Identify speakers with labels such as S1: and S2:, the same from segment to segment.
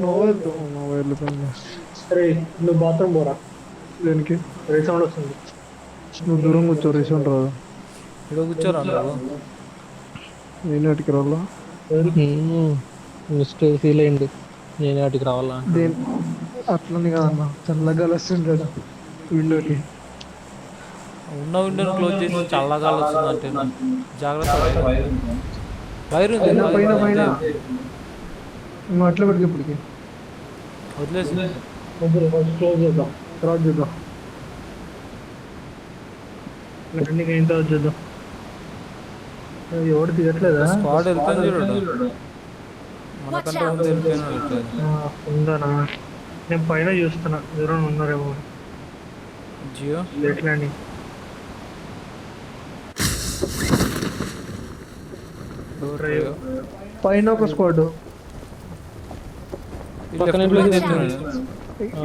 S1: నువ్వు వెళ్తావు నువ్వు వెళ్ళిపోయింది.
S2: సరే నువ్వు బాత్రూమ్ పోరా,
S1: దేనికి?
S2: రీసౌండ్ వస్తుంది.
S1: నువ్వు దూరం కూర్చో, రీసెంట్ రాదు.
S3: ఇక్కడ కూర్చోరా నువ్వు.
S1: నేను అటుకి రావాలా?
S4: మిస్టర్ ఫీల్ అయ్యింది, నేనే వాటికి రావాలా.
S1: దేని అట్లని కాదన్న, చల్లగా వస్తుంటాడు విండోకి.
S3: ఉన్న విండోని క్లోజ్ చేసి చల్లగా వస్తుంది అంటే జాగ్రత్త. వైర్ ఉంది
S1: పైన పైన పైన నువ్వు అట్లా పెట్టుకు ఇప్పటికి.
S3: వదిలేసి
S2: క్లోజ్ చేద్దాం,
S1: తర్వాత చూద్దాం.
S2: ల్యాండింగ్ అయిన తర్వాత చూద్దాం. ఎవడు దిగట్లేదా?
S3: స్క్వాడ్ వెళ్తాను చూడు, మనకంటే ముందు వెళ్ళిపోయినాడు.
S2: ఉందనా? నేను పైన చూస్తున్నా, ఎవరైనా ఉన్నారేమో.
S3: జియో
S2: లేట్ ల్యాండింగ్.
S1: పైన ఒక స్క్వాడ్
S4: పక్కన ఇంట్లో వెళ్తున్నాడు.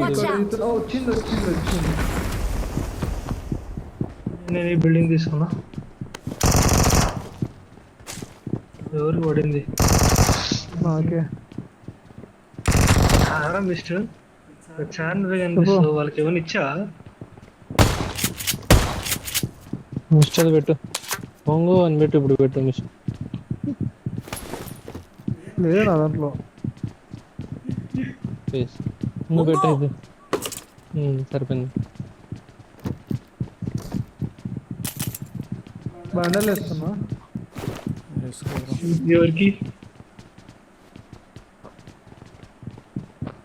S1: వచ్చింది వచ్చింది వచ్చింది.
S2: నేను ఈ బిల్డింగ్ తీసుకున్నా. ఎవరికి పడింది?
S1: ఓకే
S2: ఆరా మిస్టర్ ఛానల్ కనిపిస్తుంది. వాళ్ళకి ఏమైనా ఇచ్చా?
S4: మిస్టర్ పెట్టు, పొంగు అని పెట్టు, ఇప్పుడు పెట్టు మిస్టర్.
S1: లేదు నా దాంట్లో.
S4: నువ్వు పెట్టు ఇది. సరిపోయింది.
S1: బండలు వేస్తున్నా.
S2: ఎవరికి?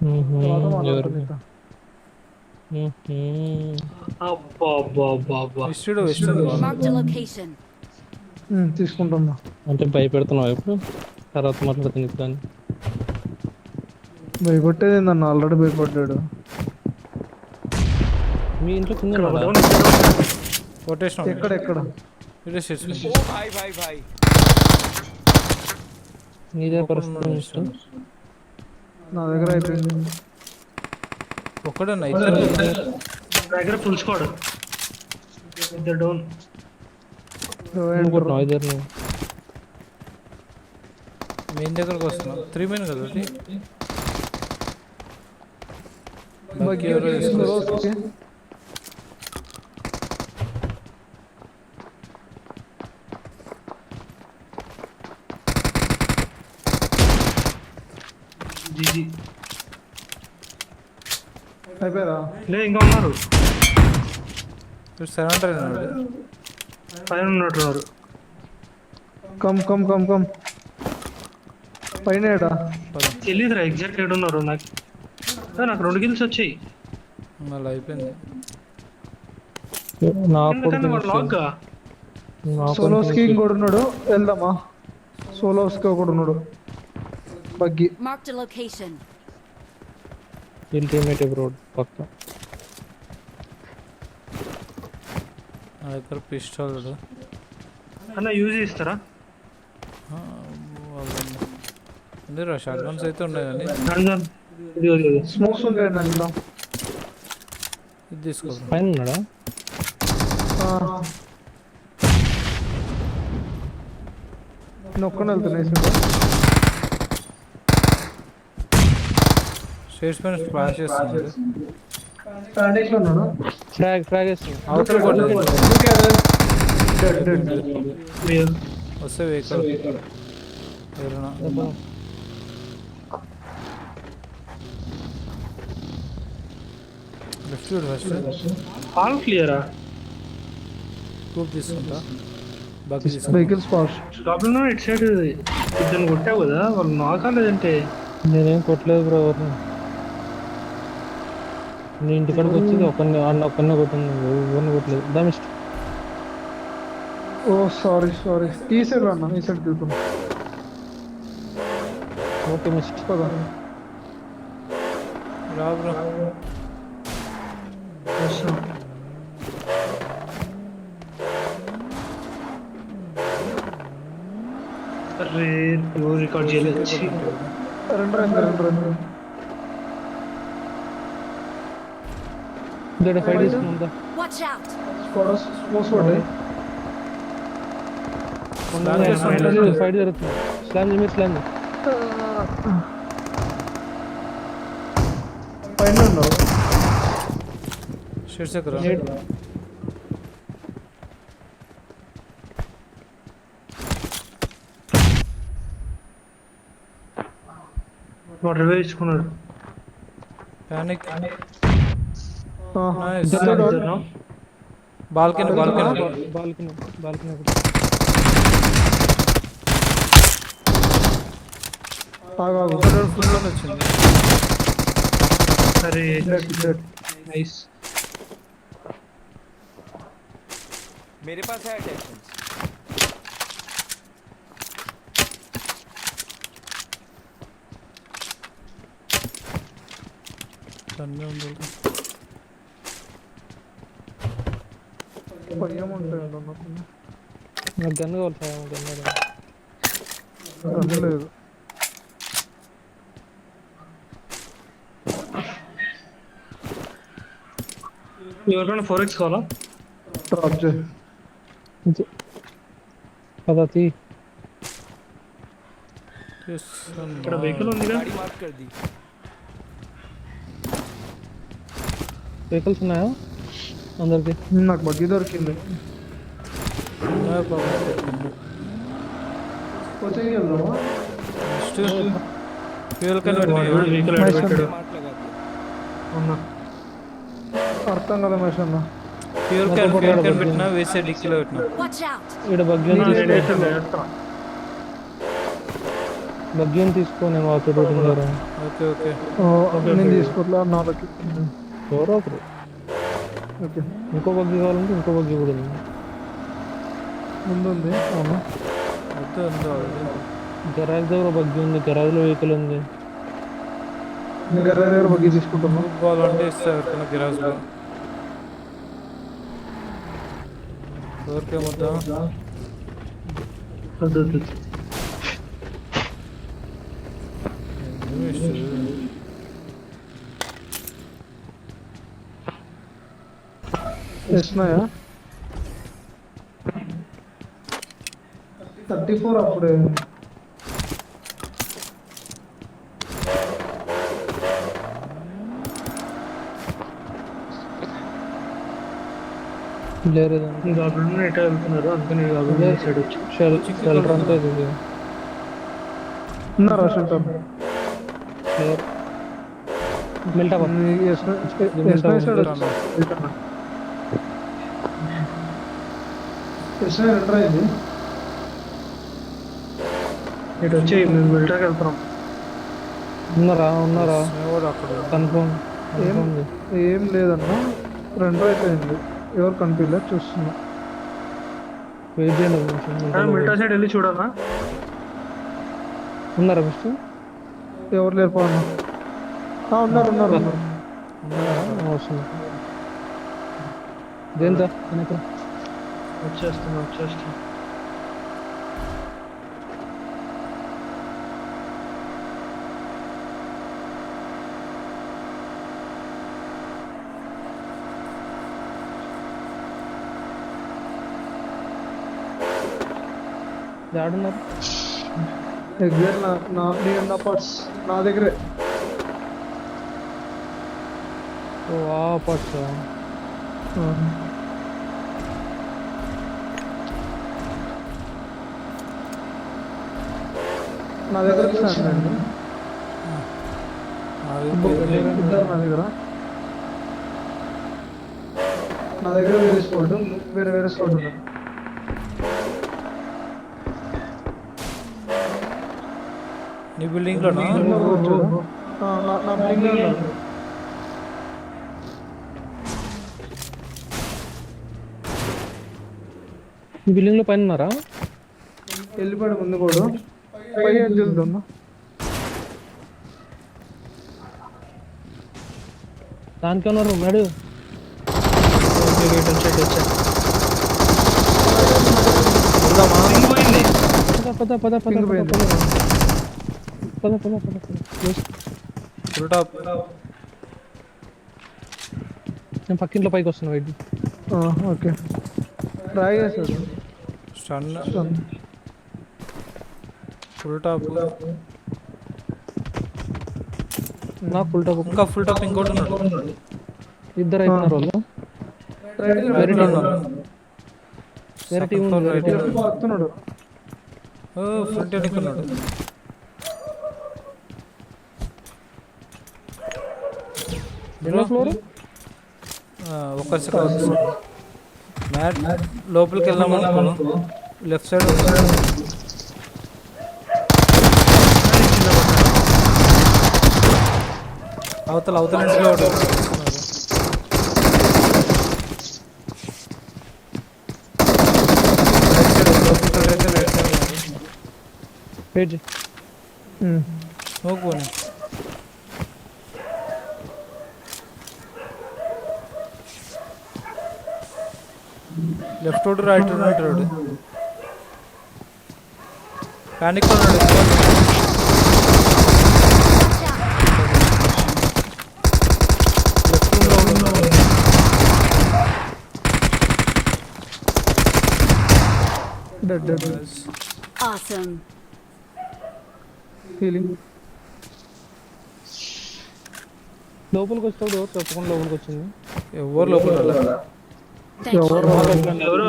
S1: తర్వాత
S4: ఎవరు?
S1: మాట్లాడతా.
S5: Marked a location.
S1: తీసుకుంటున్నా.
S4: అంటే భయపెడుతున్నావు ఇప్పుడు, తర్వాత మాట్లాడుతుంది కానీ.
S1: భయపట్టేది నన్ను, ఆల్రెడీ భయపడ్డాడు.
S4: మీ ఇంట్లో కింద
S3: కొటేషన్
S1: ఎక్కడ ఎక్కడ?
S4: నీదే పరిస్థితి మిస్టర్.
S1: నా దగ్గర అయిపోయింది.
S3: ఒక్కడే
S2: దగ్గర ఫుల్ స్క్వాడ్. ఇద్దరు డౌన్.
S4: అనుకుంటున్నావు ఇద్దరు.
S3: మెయిన్ దగ్గరకు వస్తున్నా. 3 మెయిన్ కదా ఒకటి.
S2: జీజీ
S1: అయిపోయారా?
S2: లేదు, ఇంకా ఉన్నారు.
S3: సరెండర్
S2: పైన ఉన్నట్టున్నారు.
S1: Come come come come. పైన ఏడా?
S2: తెలియదురా ఎగ్జాక్ట్ ఎక్కడ ఉన్నారు. నాకు 2 కిల్స్ వచ్చాయి.
S3: మళ్ళీ అయిపోయింది.
S1: సోలోస్కి ఇంకోటి ఉన్నాడు, వెళ్దామా? సోలోస్కి ఒకడు ఉన్నాడు. Buggy.
S5: Marked a location.
S4: Intimate road పక్క.
S3: నా దగ్గర పిస్టల్
S2: అన్న యూజ్ చేస్తారా?
S3: అందరూ షార్ట్ గన్స్ అయితే ఉన్నాయి కానీ
S1: స్మోక్స్ ఉంటాయి దాంట్లో.
S3: ఇది తీసుకో.
S4: పైన ఉన్నాడా?
S1: నొక్కని వెళ్తున్నాయి.
S3: స్టేజ్ పైన స్ప్లాష్ చేస్తున్నాడు.
S4: ఫ్రాగ్ వేస్తుంది.
S3: అవతల వస్తే వెహికల్ లెఫ్ట్ ఫస్ట్
S2: ఆల్ క్లియరా?
S3: గ్రూప్ తీసుకుంటా.
S1: Vehicle spot.
S2: ప్రాబ్లం ఇటు సైడ్ ఇద్దరు కొట్టావు కదా, వాళ్ళు నాకాలేదంటే.
S4: నేనేం కొట్టలేదు బ్రో. నీ ఇంటికాడికి వచ్చింది ఒక్కరినే కొట్టింది, ఎవరిని కొట్టలేదు. దమిస్ట్.
S1: ఓ సారీ సారీ. ఈ సైడ్ అన్న, ఈ సైడ్ తిరుగుతున్నా.
S4: ఓకే మిస్ట్.
S3: రా బ్రో.
S2: అరే రికార్డ్ చేయలేదు.
S1: రెండు
S4: ఫైట్ తీసుకుందా.
S5: Watch out.
S1: స్మోక్స్ పడ్డాయి.
S4: ఫైట్ జరుగుతుంది. స్లామ్
S1: పైన ఉన్నావు.
S3: శీర్షకు రా.
S2: వాడు రివైవ్ ఇచ్చుకున్నాడు.
S3: ప్యానిక్.
S1: ఆ,
S3: నైస్.
S2: ఇద్దరు
S3: బాల్కనీ బాల్కనీ.
S4: బాల్కనీ బాల్కనీ
S1: ఆగు, ఆగు.
S3: ఫుల్ లోనే వచ్చింది.
S2: సరే
S1: Dead.
S2: నైస్.
S6: मेरे पास है अटेंशन.
S3: అన్నీ ఉంది.
S1: భయం ఉంటాయి నాకు.
S4: నాకు గన్ను కావాలి సార్, గన్ను
S1: అది లేదు.
S2: ఎవరికైనా 4x కావాలా?
S1: డ్రాప్ చేయి.
S4: కదా తీ.
S2: ఇక్కడ వెహికల్ ఉందిగా.
S6: गाड़ी मार्क कर दी.
S4: వెహికల్స్ ఉన్నాయా అందరికి?
S1: నాకు బగ్గి దొరికింది. కోచింగ్ వెళ్దామా?
S3: ఫ్యూయల్ కన్
S2: వెహికల్
S1: Nice
S2: పెట్టాడు.
S6: मार्क लगा दिया.
S2: అవునా?
S1: అర్థం కదా మహేష్ అన్న.
S3: ఫ్యూయల్ కన్ పెట్టినా వేసే డిక్కీలో పెట్టినా.
S5: Watch out!
S4: ఇక్కడ బగ్గిని తీసుకో, నేను వాతో దగ్గర
S3: ఓకే ఓకే.
S1: నేను తీసుకోవట్లే నాలుగు.
S4: ఎవరో ఒకరు.
S1: ఓకే,
S4: ఇంకో బగ్గి కావాలంటే ఇంకో బగ్గి కూడా ఉంది.
S1: ముందు ఉంది. అవునా,
S3: వద్దు ఉందో
S4: గరాజ్ దగ్గర బగ్గి ఉంది, గరాజ్లో వెహికల్ ఉంది.
S1: ఇంకా దగ్గర బగ్గి తీసుకుంటామా?
S3: కావాలంటే ఇస్తా ఎవరికైనా గిరాజ్లో. ఎవరికేమొద్దా?
S2: వద్దు.
S1: వేసినాయా? 34 అప్పుడే.
S4: లేదండి
S2: ఇంకా అక్కడ ఎట్లా వెళ్తున్నారు, అందుకని సైడ్ వచ్చి
S4: షెల్టర్ అంతా ఇది
S1: ఉన్నారా షెల్టర్?
S4: మిల్టా
S1: ఇది
S2: ఇటు వచ్చి మేము మిలిటరీకి వెళ్తున్నాం.
S4: ఉన్నారా
S3: ఎవడు అక్కడ?
S4: కన్ఫర్మ్
S1: ఏం లేదన్నా, 2 అయిపోయింది. ఎవరు కనిపించలేదు, చూస్తున్నా.
S4: వెయిట్ చేయండి ఒక నిమిషం.
S2: మిలిటరీ సైడ్ వెళ్ళి చూడాలా?
S4: ఉన్నారా మిస్టర్?
S1: ఎవరు లేరు పోను. ఉన్నారు.
S4: వస్తుంది దేంతో
S2: వచ్చేస్తున్నా.
S4: ఆడున్నారు
S1: ఎగ్జాక్ట్ నా పార్ట్స్ నా దగ్గరే.
S4: ఓ ఆ పార్ట్స్
S1: నా దగ్గర అండి. ఇద్దరు నా దగ్గర వేరే స్పాట్, వేరే స్పాట్ ఉన్నారు.
S3: నీ బిల్డింగ్ లోనా?
S1: నా బిల్డింగ్ లో ఉన్నారు.
S4: ఈ బిల్డింగ్ లో పైన ఉన్నారా?
S1: వెళ్ళిపోయాడు ముందు కూడా. పై వెళ్తున్నా.
S4: దానికి ఉన్నారు మేడు. పద నేను పక్కింట్లో పైకి వస్తున్నా. వెయిట్.
S1: ఓకే, ట్రై చేస్తాడు.
S3: Stun full top.
S4: నాకు ఫుల్ టాప్
S3: ఇంకా ఫుల్ టాప్ ఇంకోటి ఉన్నాడు.
S4: ఇద్దరు అయిపోయినారు వాళ్ళు.
S3: Right లో ఉన్నారు.
S4: వేరే టీం ఉంది, వేరే టీం ఉంది.
S1: వస్తున్నాడు.
S3: ఓ ఫ్రంట్ ఎన్నుకున్నాడు.
S4: ఎన్నో ఫ్లోర్?
S3: ఒక సెకండ్ మ్యాట్ లోపలికి వెళ్దాం అనుకోను. లెఫ్ట్ సైడ్ అవతల ఇంటిలో ఒకడు.
S4: పేజ్
S3: పోనీ left road right road panic ఉన్నాడు. లెఫ్ట్ రూమ్ లో ఉన్నాడు.
S1: డెడ్.
S5: Awesome.
S1: హీలింగ్.
S4: లోపలికి వచ్చేటప్పుడు ఎవరు తప్పకుండా లోపలికి వచ్చింది.
S3: ఎవరు లోపల రాలే.
S5: Thank you.
S2: ఎవరో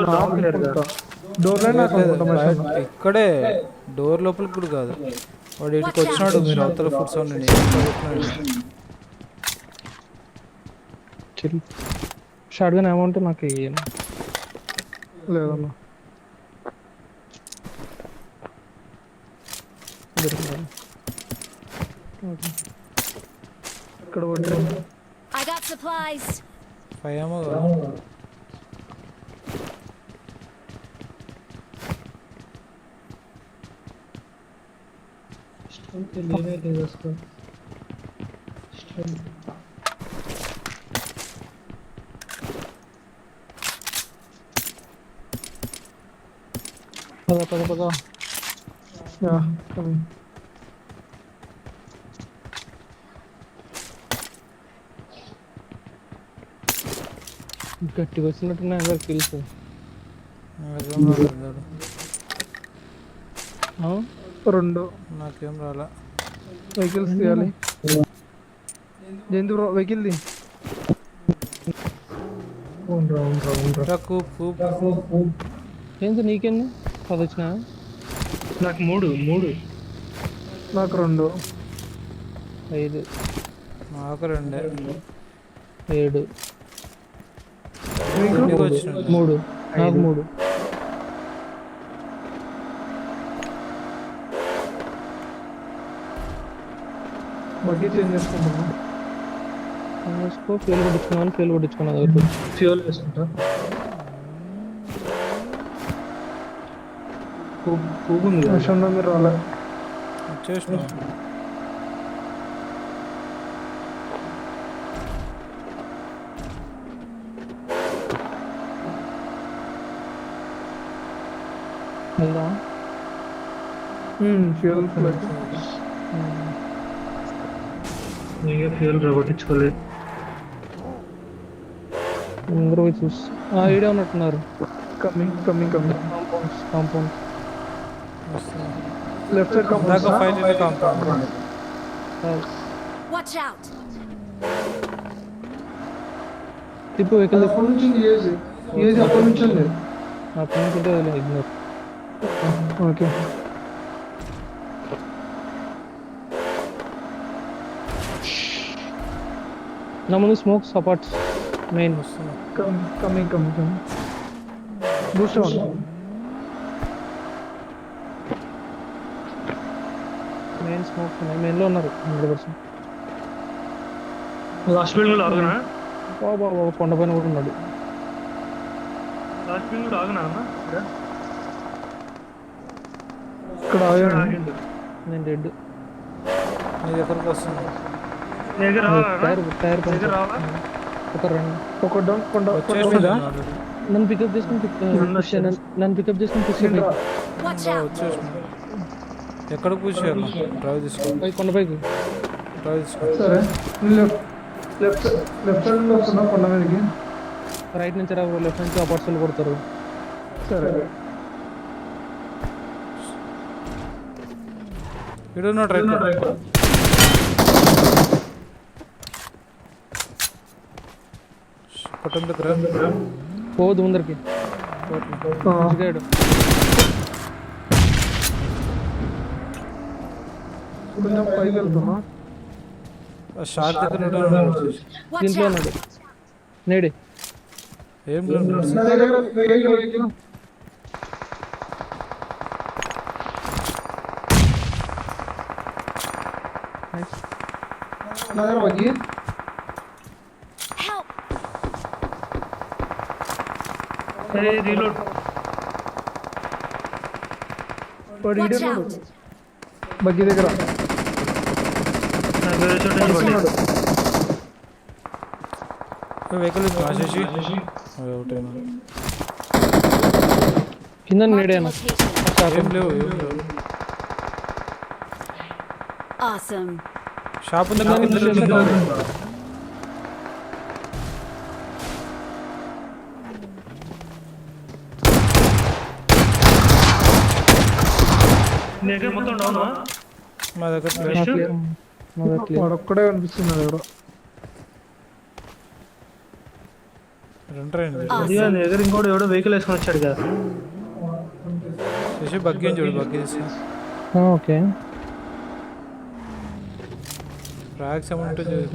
S2: లోపల లేరు కదా.
S1: డోర్ లైన్
S3: బయట ఇక్కడే డోర్ లోపలికి కూడా కాదు. వాడు ఇటుకి వచ్చినాడు. మీరు అవతల food sound
S4: chill. Short gun amount నాకు ఇయ్యండి.
S1: లేదన్నా.
S4: దొరికిందా? ఓకే.
S1: ఇక్కడ కొట్టారు.
S5: I got supplies.
S3: ఫైవ్
S4: పద.
S1: Yeah, coming.
S4: గట్టిగా వచ్చినట్టున్నాయి అందరు కిల్స్.
S1: రెండు
S3: నాకేం రాలా.
S1: వెహికల్స్ తీయాలి. జంతు వెహికల్ ది.
S3: ట్రక్
S4: ఏంటి నీకెన్ని పది వచ్చినా?
S2: నాకు మూడు
S1: నాకు రెండు.
S4: 5
S3: నాకు 2
S4: 7
S3: ఇంటికి వచ్చినాడు.
S4: 3 నాకు 3.
S1: బగ్గి చేంజ్ చేసుకుంటున్నా.
S4: ఫ్యూల్ కొట్టించుకున్నాను.
S1: ఫ్యూల్ వేసుకుంటా.
S2: ఉంది కదా.
S1: విషయంలో మీరు రాలే.
S3: వచ్చేసిన
S4: వెళ్దా?
S1: Fuel flood.
S2: ఇంకా ఫ్యూల్ కొట్టించుకోలేదు.
S4: అందరూ పోయి చూసి ఈడే ఉన్నట్టున్నారు.
S1: కమింగ్.
S4: కాంపౌండ్
S1: లెఫ్ట్ సైడ్
S3: దాకా ఫైట్ కాంపౌండ్.
S5: Watch out.
S4: తిప్పు వెహికల్
S1: అప్పటి నుంచి ఏజ్ అప్పటి నుంచి ఉంది.
S4: అప్పటి నుంచి ఇగ్నోర్.
S1: ఓకే.
S4: నా ముందు smoke supports main.
S1: Coming. Boost అవ్వండి.
S4: మెయిన్ స్మోక్స్ ఉన్నాయి. మెయిన్లో ఉన్నారు 100%.
S2: Last building ఆగనా?
S4: బాబా కొండ పైన కూడా ఉన్నాడు.
S2: లాస్ట్ బిల్డింగ్ ఆగనా అన్న?
S1: ఇక్కడ ఆగాడు.
S2: ఆగిండు.
S4: నేను డెడ్.
S3: నీ దగ్గరకు వస్తున్నా.
S2: దగ్గర
S4: టైర్
S2: దగ్గర రావా?
S4: ఒక 2
S1: ఒక డౌన్ కొండ
S3: వచ్చేసిన
S4: నన్ను పికప్ చేసుకుని పుష్ చేయండి.
S5: Watch out.
S3: వచ్చేసిన. ఎక్కడ పూజ చేయాలి? డ్రైవ్ తీసుకో.
S4: కొండపైకి
S3: డ్రైవ్ తీసుకో.
S1: సరే. లెఫ్ట్ సైడ్ లో వస్తున్నా కొండ మీదకి.
S4: రైట్ నుంచి రా, లెఫ్ట్ నుంచి అపార్ట్స్లు కొడతారు.
S1: సరే.
S3: ఇడు రైట్ కొట్టం దగ్గర
S4: పోదు ముందరికి మంచిగాడు.
S1: కొంచెం పైకి వెళ్తున్నా.
S3: షార్ట్ దగ్గర ఉన్నాడు.
S5: Watch
S4: దీంట్లో
S5: out!
S4: ఉన్నాడు నేడే.
S3: ఏం లేదు
S1: నా దగ్గర వెహికల్. నా దగ్గర బగ్గి.
S5: Help!
S2: రీలోడ్.
S1: వాడు
S5: Watch
S1: ఈడే
S5: out!
S1: ఉన్నాడు. బగ్గి దగ్గర
S2: నాకు వేరే చోట నుంచి పడ్డాయి.
S3: వెహికల్ ఆశేషి ఒకటేనా
S4: కింద
S5: Marked a
S4: నేడేనా
S5: location.
S3: ఏం లేవు ఏం లేవు.
S5: Awesome.
S3: షాప్ ఉంది కింద
S2: నీ దగ్గర మొత్తం డౌనా?
S3: మా దగ్గర
S2: వెస్ట్
S1: వాడు ఒక్కడే కనిపిస్తుంది. ఎవడో
S3: రెండరండి
S2: అదిగా నీ దగ్గర ఇంకోటి ఎవడో వెహికల్ వేసుకొని వచ్చాడు కదా.
S3: శశి బగ్గి అని చూడు బగ్గి తీసి
S4: ఓకే.
S3: ట్రాక్స్ ఏమంటే చూడు.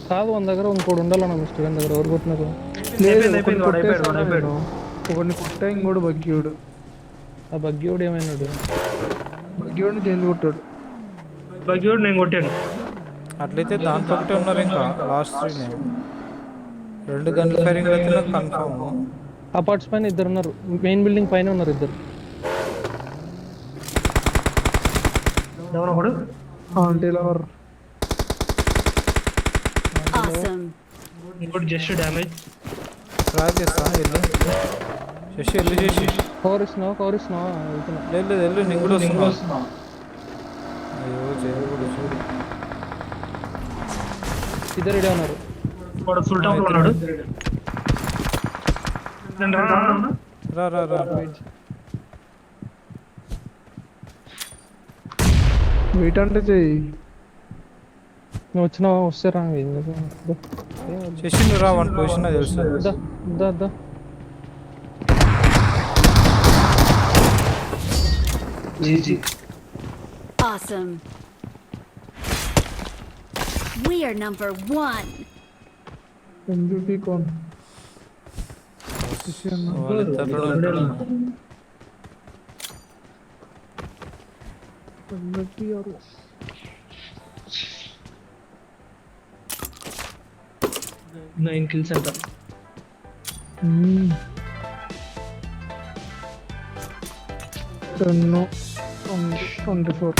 S4: కాదు మన దగ్గర ఇంకోటి ఉండాలన్న మిస్టర్ గారి దగ్గర. ఎవరు కొట్టినారు?
S2: అయిపోయింది వాడు అయిపోయాడు.
S1: ఒకరిని కొట్టా, ఇంకోటి బగ్గియోడు.
S4: ఆ బగ్గీవుడు ఏమైనాడు?
S1: బగ్గియోడిని చేంజ్ కొట్టాడు.
S2: బగ్గియోడు నేను కొట్టాను.
S3: అట్లయితే దాంట్లో ఒకటే ఉన్నారు ఇంకా లాస్ట్ 3 2 గంటల ఫైరింగ్ అయితే నాకు కన్ఫర్మ్.
S4: అపార్ట్స్ పైన ఇద్దరు ఉన్నారు. మెయిన్ బిల్డింగ్ పైన ఉన్నారు ఇద్దరు.
S2: ఎవరు ఒకడు?
S1: Aunty lover.
S5: Awesome.
S2: ఇంకోటి జస్ట్ డ్యామేజ్.
S3: ట్రాక్ చేస్తా వెళ్ళు శశి వెళ్ళు శశి.
S4: కవర్ ఇస్తున్నావా వెళ్తున్నా.
S3: లేదు వెళ్ళు నేను కూడా వస్తున్నా. అయ్యో చేయకూడదు చూడు.
S4: ఇద్దరు ఇడే ఉన్నారు.
S2: వాడు ఫుల్ టాప్ లో ఉన్నాడు. నేను రానా?
S3: రా రా రా
S1: వెయిట్ అంటే చెయ్యి.
S4: నువ్వు వచ్చినావా? వస్తే రా.
S3: శశి నువ్వు రా వన్ పొజిషన్ నాకు తెలుసు.
S4: దా
S2: GG.
S5: Awesome. We are number 1.
S1: MVP कौन?
S3: వాళ్ళిద్దరు
S1: MVP और
S2: 9 kills అంట.
S1: 10 24